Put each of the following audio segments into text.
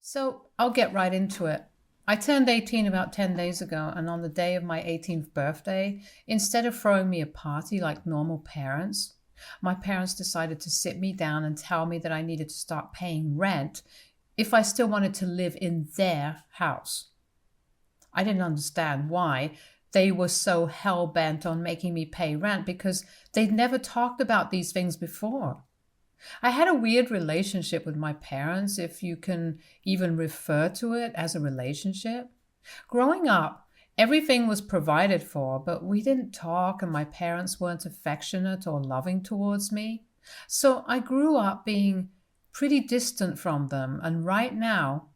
So I'll get right into it. I turned 18 about 10 days ago, and on the day of my 18th birthday, instead of throwing me a party like normal parents, my parents decided to sit me down and tell me that I needed to start paying rent if I still wanted to live in their house. I didn't understand why they were so hell bent on making me pay rent because they'd never talked about these things before. I had a weird relationship with my parents, if you can even refer to it as a relationship. Growing up, everything was provided for, but we didn't talk, and my parents weren't affectionate or loving towards me. So I grew up being pretty distant from them, and right now,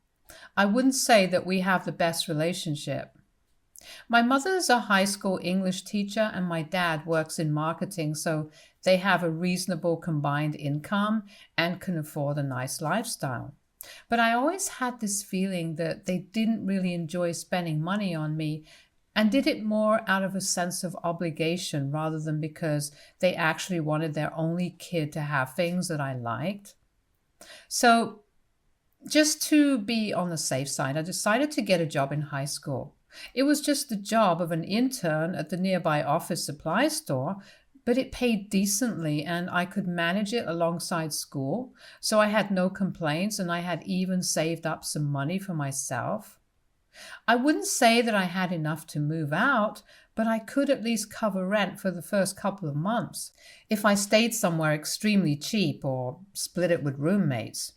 I wouldn't say that we have the best relationship. My mother's a high school English teacher, and my dad works in marketing, so they have a reasonable combined income and can afford a nice lifestyle. But I always had this feeling that they didn't really enjoy spending money on me and did it more out of a sense of obligation rather than because they actually wanted their only kid to have things that I liked. So, just to be on the safe side, I decided to get a job in high school. It was just the job of an intern at the nearby office supply store, but it paid decently and I could manage it alongside school. So I had no complaints and I had even saved up some money for myself. I wouldn't say that I had enough to move out, but I could at least cover rent for the first couple of months if I stayed somewhere extremely cheap or split it with roommates.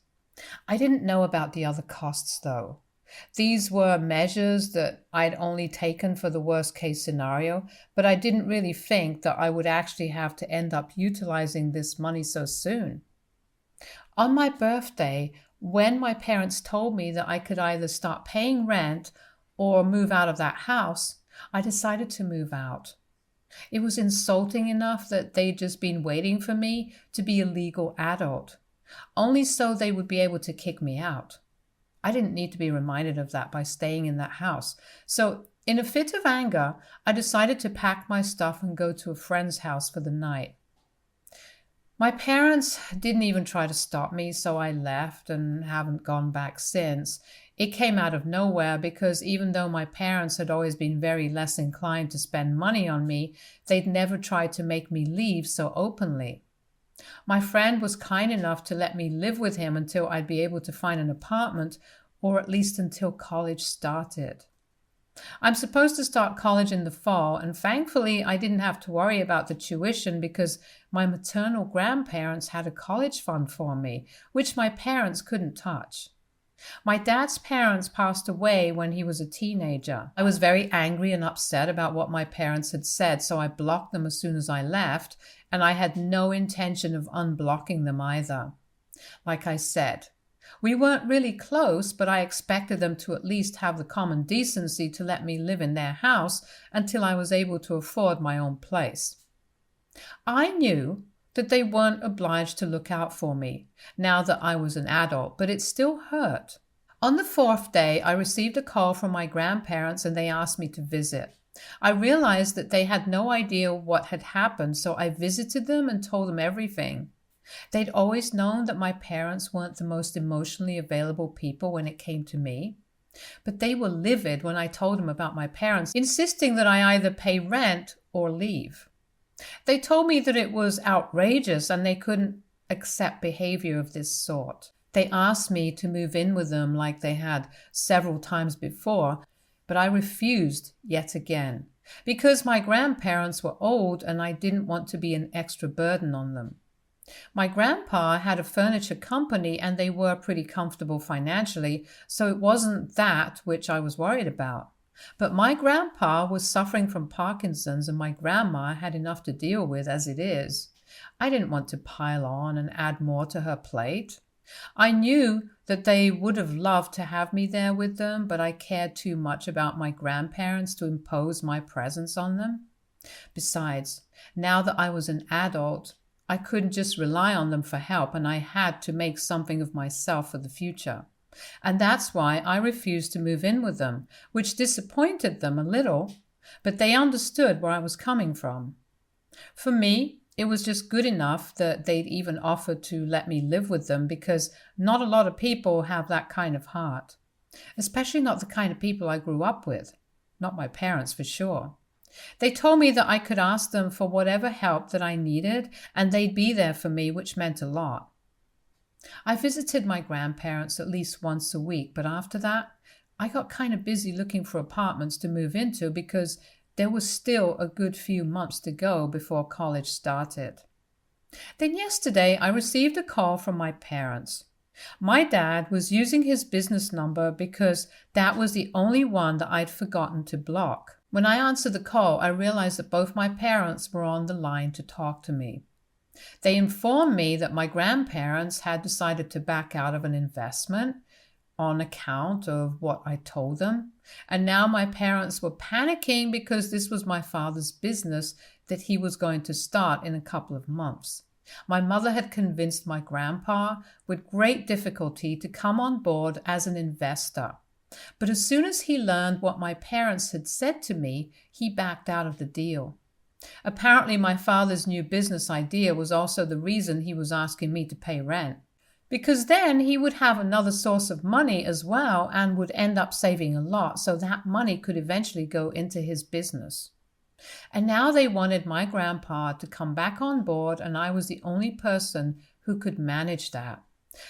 I didn't know about the other costs, though. These were measures that I'd only taken for the worst case scenario, but I didn't really think that I would actually have to end up utilizing this money so soon. On my birthday, when my parents told me that I could either start paying rent or move out of that house, I decided to move out. It was insulting enough that they'd just been waiting for me to be a legal adult, only so they would be able to kick me out. I didn't need to be reminded of that by staying in that house. So, in a fit of anger, I decided to pack my stuff and go to a friend's house for the night. My parents didn't even try to stop me, so I left and haven't gone back since. It came out of nowhere because even though my parents had always been very less inclined to spend money on me, they'd never tried to make me leave so openly. My friend was kind enough to let me live with him until I'd be able to find an apartment, or at least until college started. I'm supposed to start college in the fall, and thankfully I didn't have to worry about the tuition because my maternal grandparents had a college fund for me, which my parents couldn't touch. My dad's parents passed away when he was a teenager. I was very angry and upset about what my parents had said, so I blocked them as soon as I left, and I had no intention of unblocking them either. Like I said, we weren't really close, but I expected them to at least have the common decency to let me live in their house until I was able to afford my own place. I knew that they weren't obliged to look out for me now that I was an adult, but it still hurt. On the fourth day, I received a call from my grandparents and they asked me to visit. I realized that they had no idea what had happened, so I visited them and told them everything. They'd always known that my parents weren't the most emotionally available people when it came to me, but they were livid when I told them about my parents, insisting that I either pay rent or leave. They told me that it was outrageous and they couldn't accept behavior of this sort. They asked me to move in with them like they had several times before, but I refused yet again because my grandparents were old and I didn't want to be an extra burden on them. My grandpa had a furniture company and they were pretty comfortable financially, so it wasn't that which I was worried about. But my grandpa was suffering from Parkinson's and my grandma had enough to deal with as it is. I didn't want to pile on and add more to her plate. I knew that they would have loved to have me there with them, but I cared too much about my grandparents to impose my presence on them. Besides, now that I was an adult, I couldn't just rely on them for help, and I had to make something of myself for the future. And that's why I refused to move in with them, which disappointed them a little, but they understood where I was coming from. For me, It was just good enough that they'd even offered to let me live with them because not a lot of people have that kind of heart, especially not the kind of people I grew up with. Not my parents, for sure. They told me that I could ask them for whatever help that I needed and they'd be there for me, which meant a lot. I visited my grandparents at least once a week, but after that, I got kind of busy looking for apartments to move into because there was still a good few months to go before college started. Then yesterday, I received a call from my parents. My dad was using his business number because that was the only one that I'd forgotten to block. When I answered the call, I realized that both my parents were on the line to talk to me. They informed me that my grandparents had decided to back out of an investment on account of what I told them. And now my parents were panicking because this was my father's business that he was going to start in a couple of months. My mother had convinced my grandpa with great difficulty to come on board as an investor. But as soon as he learned what my parents had said to me, he backed out of the deal. Apparently, my father's new business idea was also the reason he was asking me to pay rent, because then he would have another source of money as well and would end up saving a lot, so that money could eventually go into his business. And now they wanted my grandpa to come back on board, and I was the only person who could manage that.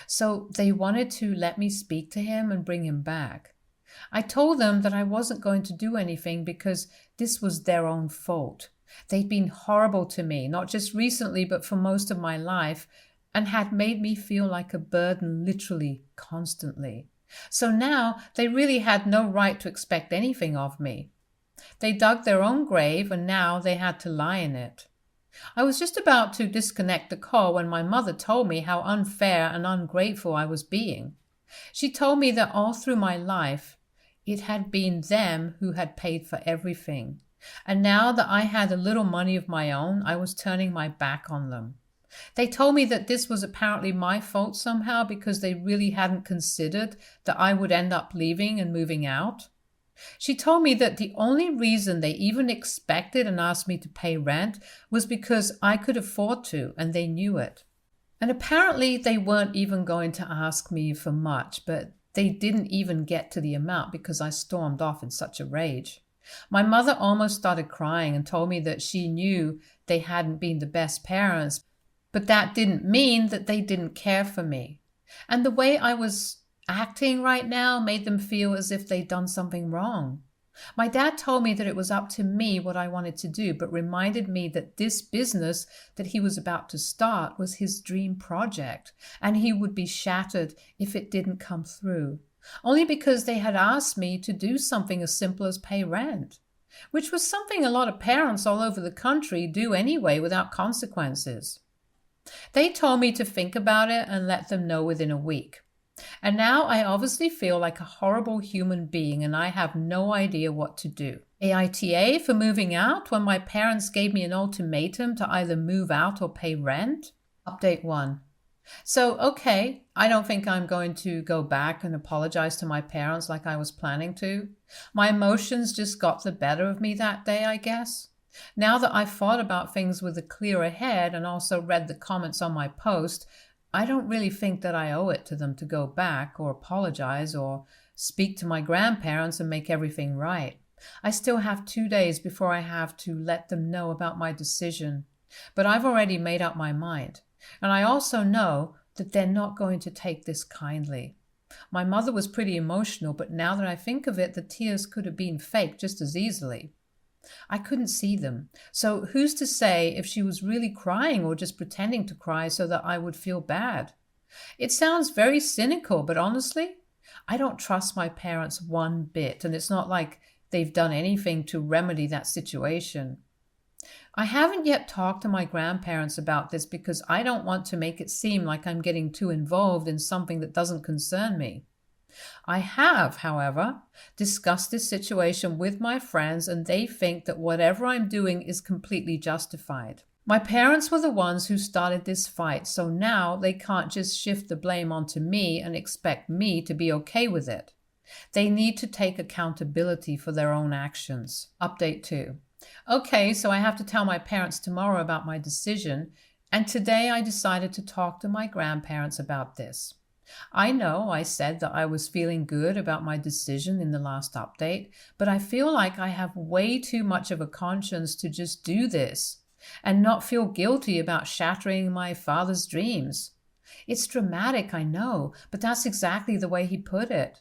So they wanted to let me speak to him and bring him back. I told them that I wasn't going to do anything because this was their own fault. They'd been horrible to me, not just recently, but for most of my life, and had made me feel like a burden literally constantly. So now they really had no right to expect anything of me. They dug their own grave and now they had to lie in it. I was just about to disconnect the call when my mother told me how unfair and ungrateful I was being. She told me that all through my life, it had been them who had paid for everything. And now that I had a little money of my own, I was turning my back on them. They told me that this was apparently my fault somehow because they really hadn't considered that I would end up leaving and moving out. She told me that the only reason they even expected and asked me to pay rent was because I could afford to, and they knew it. And apparently they weren't even going to ask me for much, but they didn't even get to the amount because I stormed off in such a rage. My mother almost started crying and told me that she knew they hadn't been the best parents, but that didn't mean that they didn't care for me. And the way I was acting right now made them feel as if they'd done something wrong. My dad told me that it was up to me what I wanted to do, but reminded me that this business that he was about to start was his dream project, and he would be shattered if it didn't come through, only because they had asked me to do something as simple as pay rent, which was something a lot of parents all over the country do anyway without consequences. They told me to think about it and let them know within a week. And now I obviously feel like a horrible human being and I have no idea what to do. AITA for moving out when my parents gave me an ultimatum to either move out or pay rent? Update 1. So, okay, I don't think I'm going to go back and apologize to my parents like I was planning to. My emotions just got the better of me that day, I guess. Now that I've thought about things with a clearer head and also read the comments on my post, I don't really think that I owe it to them to go back or apologize or speak to my grandparents and make everything right. I still have 2 days before I have to let them know about my decision, but I've already made up my mind. And I also know that they're not going to take this kindly. My mother was pretty emotional, but now that I think of it, the tears could have been fake just as easily. I couldn't see them, so who's to say if she was really crying or just pretending to cry so that I would feel bad? It sounds very cynical, but honestly, I don't trust my parents one bit, and it's not like they've done anything to remedy that situation. I haven't yet talked to my grandparents about this because I don't want to make it seem like I'm getting too involved in something that doesn't concern me. I have, however, discussed this situation with my friends and they think that whatever I'm doing is completely justified. My parents were the ones who started this fight, so now they can't just shift the blame onto me and expect me to be okay with it. They need to take accountability for their own actions. Update 2. Okay, so I have to tell my parents tomorrow about my decision, and today I decided to talk to my grandparents about this. I know I said that I was feeling good about my decision in the last update, but I feel like I have way too much of a conscience to just do this and not feel guilty about shattering my father's dreams. It's dramatic, I know, but that's exactly the way he put it.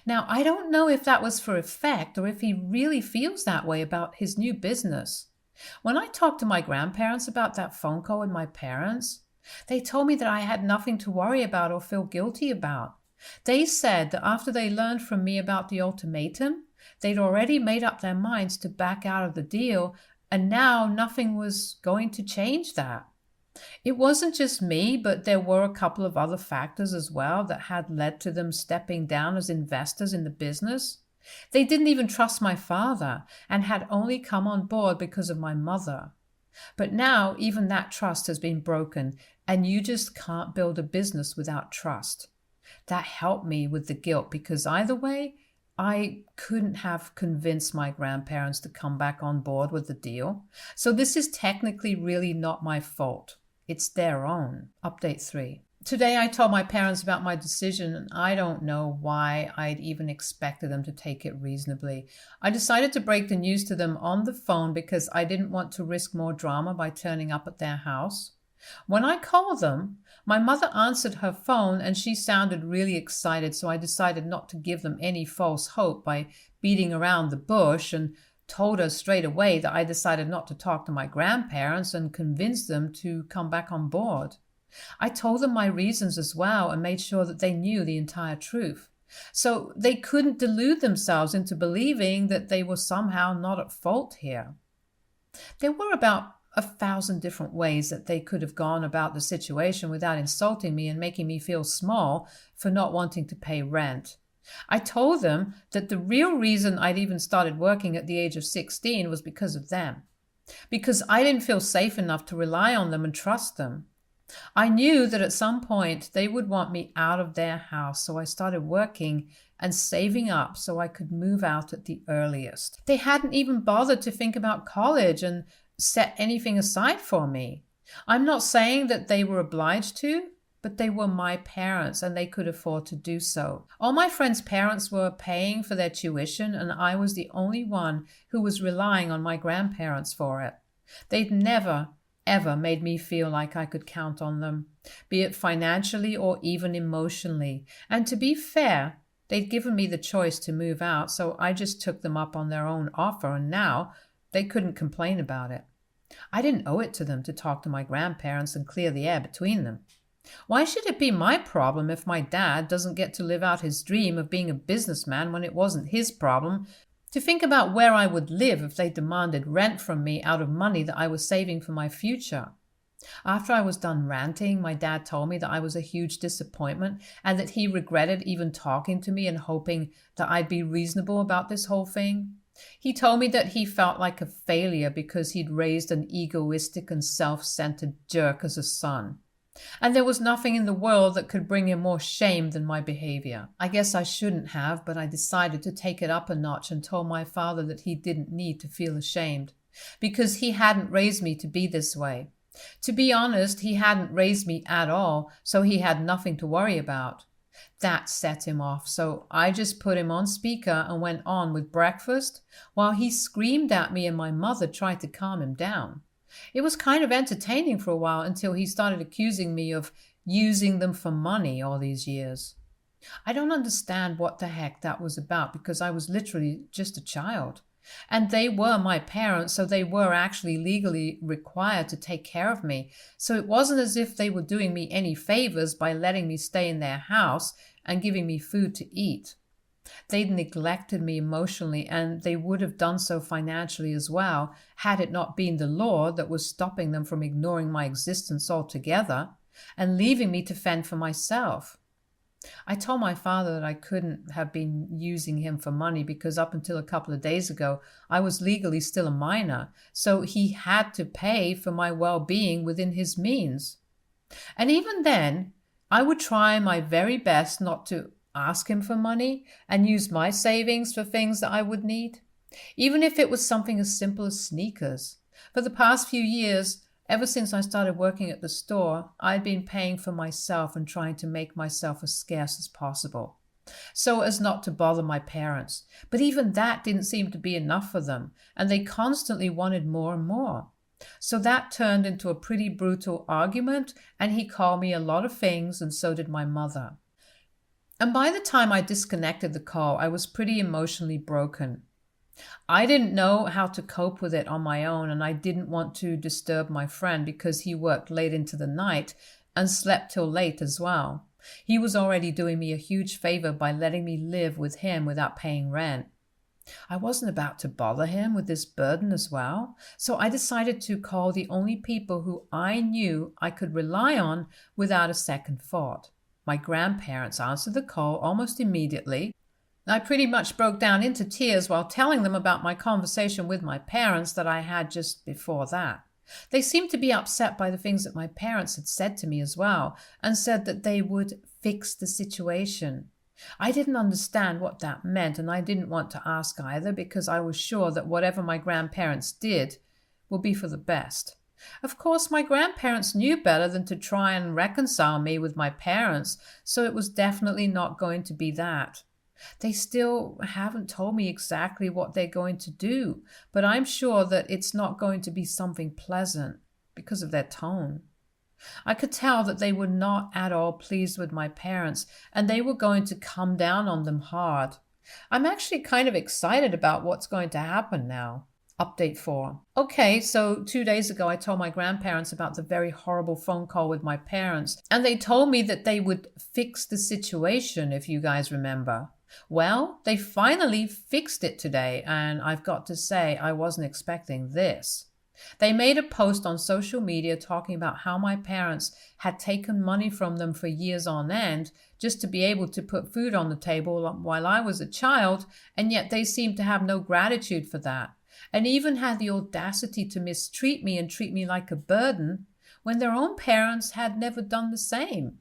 Now, I don't know if that was for effect or if he really feels that way about his new business. When I talked to my grandparents about that phone call with my parents, they told me that I had nothing to worry about or feel guilty about. They said that after they learned from me about the ultimatum, they'd already made up their minds to back out of the deal, and now nothing was going to change that. It wasn't just me, but there were a couple of other factors as well that had led to them stepping down as investors in the business. They didn't even trust my father and had only come on board because of my mother. But now even that trust has been broken, and you just can't build a business without trust. That helped me with the guilt because either way, I couldn't have convinced my grandparents to come back on board with the deal. So this is technically really not my fault. It's their own. Update 3. Today I told my parents about my decision, and I don't know why I'd even expected them to take it reasonably. I decided to break the news to them on the phone because I didn't want to risk more drama by turning up at their house. When I called them, my mother answered her phone and she sounded really excited, so I decided not to give them any false hope by beating around the bush and told her straight away that I decided not to talk to my grandparents and convince them to come back on board. I told them my reasons as well and made sure that they knew the entire truth. So they couldn't delude themselves into believing that they were somehow not at fault here. There were about 1,000 different ways that they could have gone about the situation without insulting me and making me feel small for not wanting to pay rent. I told them that the real reason I'd even started working at the age of 16 was because of them, because I didn't feel safe enough to rely on them and trust them. I knew that at some point they would want me out of their house, so I started working and saving up so I could move out at the earliest. They hadn't even bothered to think about college and set anything aside for me. I'm not saying that they were obliged to, but they were my parents and they could afford to do so. All my friends' parents were paying for their tuition, and I was the only one who was relying on my grandparents for it. They'd never ever made me feel like I could count on them, be it financially or even emotionally. And to be fair, they'd given me the choice to move out, so I just took them up on their own offer, and now they couldn't complain about it. I didn't owe it to them to talk to my grandparents and clear the air between them. Why should it be my problem if my dad doesn't get to live out his dream of being a businessman when it wasn't his problem to think about where I would live if they demanded rent from me out of money that I was saving for my future? After I was done ranting, my dad told me that I was a huge disappointment and that he regretted even talking to me and hoping that I'd be reasonable about this whole thing. He told me that he felt like a failure because he'd raised an egoistic and self-centered jerk as a son. And there was nothing in the world that could bring him more shame than my behavior. I guess I shouldn't have, but I decided to take it up a notch and told my father that he didn't need to feel ashamed, because he hadn't raised me to be this way. To be honest, he hadn't raised me at all, so he had nothing to worry about. That set him off, so I just put him on speaker and went on with breakfast while he screamed at me and my mother tried to calm him down. It was kind of entertaining for a while until he started accusing me of using them for money all these years. I don't understand what the heck that was about because I was literally just a child. And they were my parents, so they were actually legally required to take care of me. So it wasn't as if they were doing me any favors by letting me stay in their house and giving me food to eat. They'd neglected me emotionally, and they would have done so financially as well, had it not been the law that was stopping them from ignoring my existence altogether and leaving me to fend for myself. I told my father that I couldn't have been using him for money because up until a couple of days ago, I was legally still a minor, so he had to pay for my well-being within his means. And even then, I would try my very best not to ask him for money and use my savings for things that I would need. even if it was something as simple as sneakers. For the past few years, ever since I started working at the store, I'd been paying for myself and trying to make myself as scarce as possible, so as not to bother my parents. But even that didn't seem to be enough for them, and they constantly wanted more and more. So that turned into a pretty brutal argument, and he called me a lot of things, and so did my mother. And by the time I disconnected the call, I was pretty emotionally broken. I didn't know how to cope with it on my own, and I didn't want to disturb my friend because he worked late into the night and slept till late as well. He was already doing me a huge favor by letting me live with him without paying rent. I wasn't about to bother him with this burden as well, so I decided to call the only people who I knew I could rely on without a second thought. My grandparents answered the call almost immediately. I pretty much broke down into tears while telling them about my conversation with my parents that I had just before that. They seemed to be upset by the things that my parents had said to me as well, and said that they would fix the situation. I didn't understand what that meant, and I didn't want to ask either because I was sure that whatever my grandparents did would be for the best. Of course, my grandparents knew better than to try and reconcile me with my parents, so it was definitely not going to be that. They still haven't told me exactly what they're going to do, but I'm sure that it's not going to be something pleasant because of their tone. I could tell that they were not at all pleased with my parents, and they were going to come down on them hard. I'm actually kind of excited about what's going to happen now. Update 4. Okay, so 2 days ago I told my grandparents about the very horrible phone call with my parents, and they told me that they would fix the situation, if you guys remember. Well, they finally fixed it today, and I've got to say I wasn't expecting this. They made a post on social media talking about how my parents had taken money from them for years on end just to be able to put food on the table while I was a child, and yet they seemed to have no gratitude for that, and even had the audacity to mistreat me and treat me like a burden when their own parents had never done the same.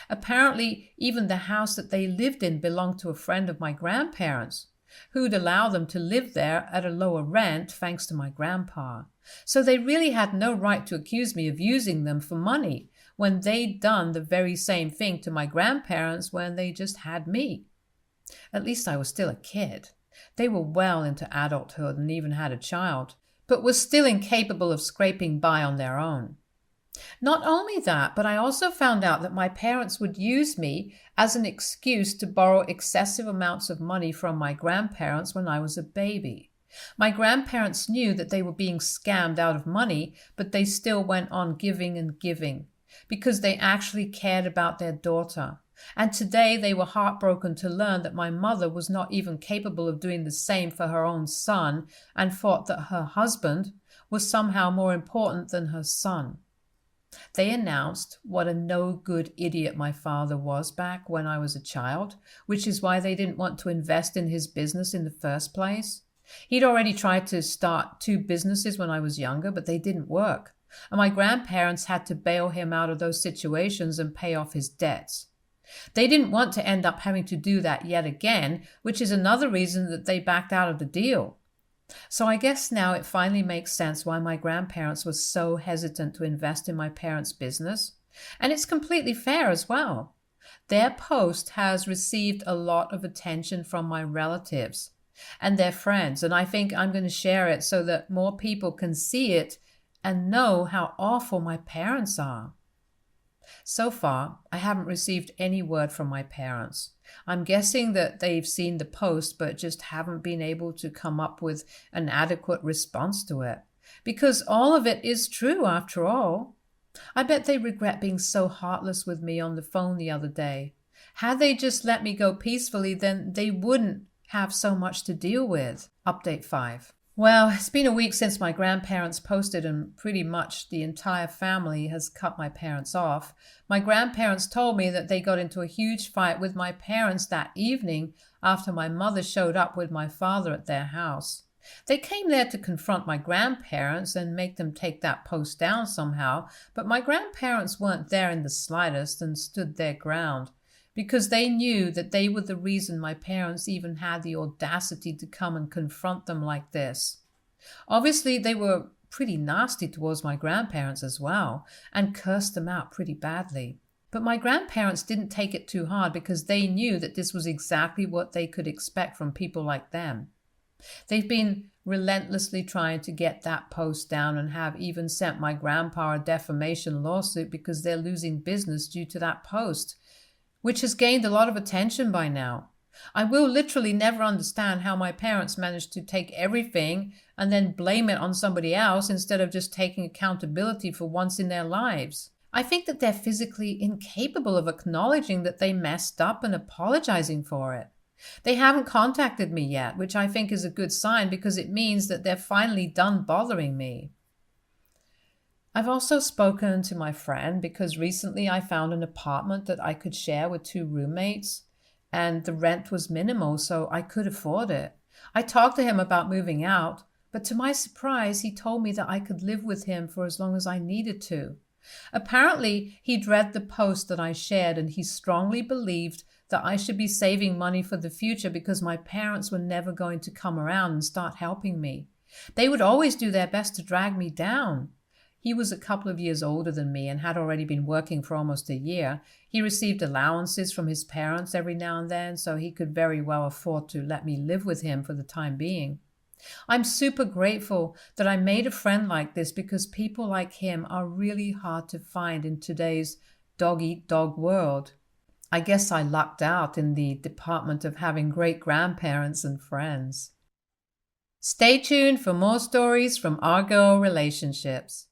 Apparently, even the house that they lived in belonged to a friend of my grandparents, who'd allow them to live there at a lower rent thanks to my grandpa. So they really had no right to accuse me of using them for money when they'd done the very same thing to my grandparents when they just had me. At least I was still a kid. They were well into adulthood and even had a child, but were still incapable of scraping by on their own. Not only that, but I also found out that my parents would use me as an excuse to borrow excessive amounts of money from my grandparents when I was a baby. My grandparents knew that they were being scammed out of money, but they still went on giving and giving because they actually cared about their daughter. And today they were heartbroken to learn that my mother was not even capable of doing the same for her own son and thought that her husband was somehow more important than her son. They announced what a no-good idiot my father was back when I was a child, which is why they didn't want to invest in his business in the first place. He'd already tried to start 2 businesses when I was younger, but they didn't work, and my grandparents had to bail him out of those situations and pay off his debts. They didn't want to end up having to do that yet again, which is another reason that they backed out of the deal. So I guess now it finally makes sense why my grandparents were so hesitant to invest in my parents' business. And it's completely fair as well. Their post has received a lot of attention from my relatives and their friends, and I think I'm going to share it so that more people can see it and know how awful my parents are. So far, I haven't received any word from my parents. I'm guessing that they've seen the post but just haven't been able to come up with an adequate response to it. Because all of it is true after all. I bet they regret being so heartless with me on the phone the other day. Had they just let me go peacefully, then they wouldn't have so much to deal with. Update 5. Well, it's been a week since my grandparents posted, and pretty much the entire family has cut my parents off. My grandparents told me that they got into a huge fight with my parents that evening after my mother showed up with my father at their house. They came there to confront my grandparents and make them take that post down somehow, but my grandparents weren't there in the slightest and stood their ground, because they knew that they were the reason my parents even had the audacity to come and confront them like this. Obviously, they were pretty nasty towards my grandparents as well and cursed them out pretty badly. But my grandparents didn't take it too hard because they knew that this was exactly what they could expect from people like them. They've been relentlessly trying to get that post down and have even sent my grandpa a defamation lawsuit because they're losing business due to that post, which has gained a lot of attention by now. I will literally never understand how my parents managed to take everything and then blame it on somebody else instead of just taking accountability for once in their lives. I think that they're physically incapable of acknowledging that they messed up and apologizing for it. They haven't contacted me yet, which I think is a good sign because it means that they're finally done bothering me. I've also spoken to my friend because recently I found an apartment that I could share with 2 roommates, and the rent was minimal, so I could afford it. I talked to him about moving out, but to my surprise, he told me that I could live with him for as long as I needed to. Apparently, he'd read the post that I shared and he strongly believed that I should be saving money for the future because my parents were never going to come around and start helping me. They would always do their best to drag me down. He was a couple of years older than me and had already been working for almost a year. He received allowances from his parents every now and then, so he could very well afford to let me live with him for the time being. I'm super grateful that I made a friend like this because people like him are really hard to find in today's dog-eat-dog world. I guess I lucked out in the department of having great grandparents and friends. Stay tuned for more stories from our girl relationships.